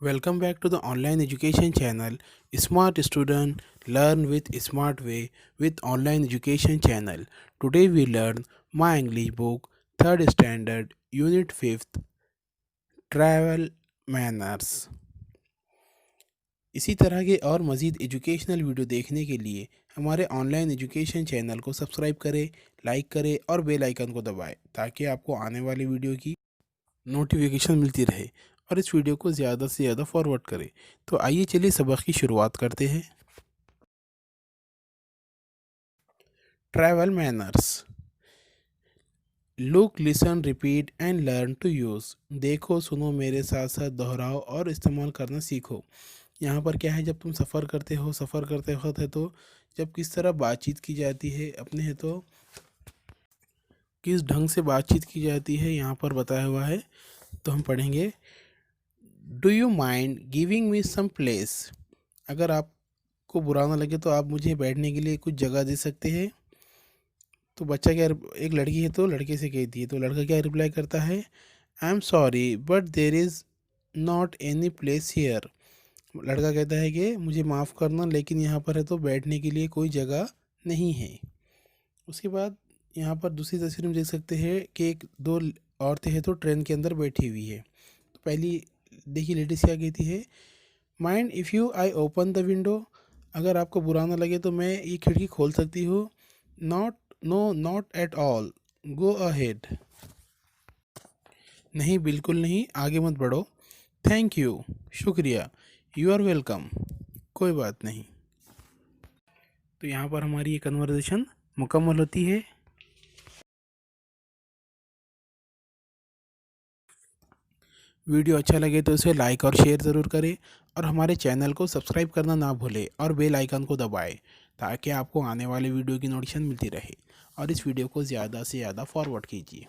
Welcome back to the online education channel Smart Student Learn with Smart Way with Online Education channel. Today we learn My English book 3rd standard unit 5th Travel Manners। इसी तरह के और मज़ीद educational video देखने के लिए हमारे online education channel को सब्सक्राइब करें, लाइक करें और बेल आइकन को दबाएं ताकि आपको आने वाली वीडियो की नोटिफिकेशन मिलती रहे और इस वीडियो को ज़्यादा से ज़्यादा फॉरवर्ड करें। तो आइए चलिए सबक की शुरुआत करते हैं। Travel manners. Look, listen, repeat and learn to use. देखो, सुनो, मेरे साथ साथ दोहराओ और इस्तेमाल करना सीखो। यहाँ पर क्या है, जब तुम सफ़र करते वक्त है तो जब किस तरह बातचीत की जाती है अपने है तो किस ढंग से बातचीत की जाती है यहाँ पर बताया हुआ है। तो हम पढ़ेंगे, do you mind giving me some place. अगर आपको बुरा ना लगे तो आप मुझे बैठने के लिए कुछ जगह दे सकते हैं। तो बच्चा क्या, एक लड़की है तो लड़के से कहती है, तो लड़का क्या रिप्लाई करता है, I am sorry but there is not any place here. लड़का कहता है कि मुझे माफ़ करना लेकिन यहाँ पर है तो बैठने के लिए कोई जगह नहीं है। उसके बाद यहाँ पर दूसरी तस्वीर में देख सकते हैं कि एक दो औरतें हैं तो ट्रेन के अंदर बैठी हुई है। तो पहली देखिए लेडीज क्या कहती है, mind if you I open the window. अगर आपको बुरा ना लगे तो मैं ये खिड़की खोल सकती हूँ। Not, no not at all, go ahead. नहीं, बिल्कुल नहीं, आगे मत बढ़ो। थैंक यू, शुक्रिया। यू आर वेलकम, कोई बात नहीं। तो यहाँ पर हमारी ये कन्वर्सेशन मुकम्मल होती है। वीडियो अच्छा लगे तो इसे लाइक और शेयर ज़रूर करें और हमारे चैनल को सब्सक्राइब करना ना भूलें और बेल आइकन को दबाएं ताकि आपको आने वाले वीडियो की नोटिफिकेशन मिलती रहे और इस वीडियो को ज़्यादा से ज़्यादा फॉरवर्ड कीजिए।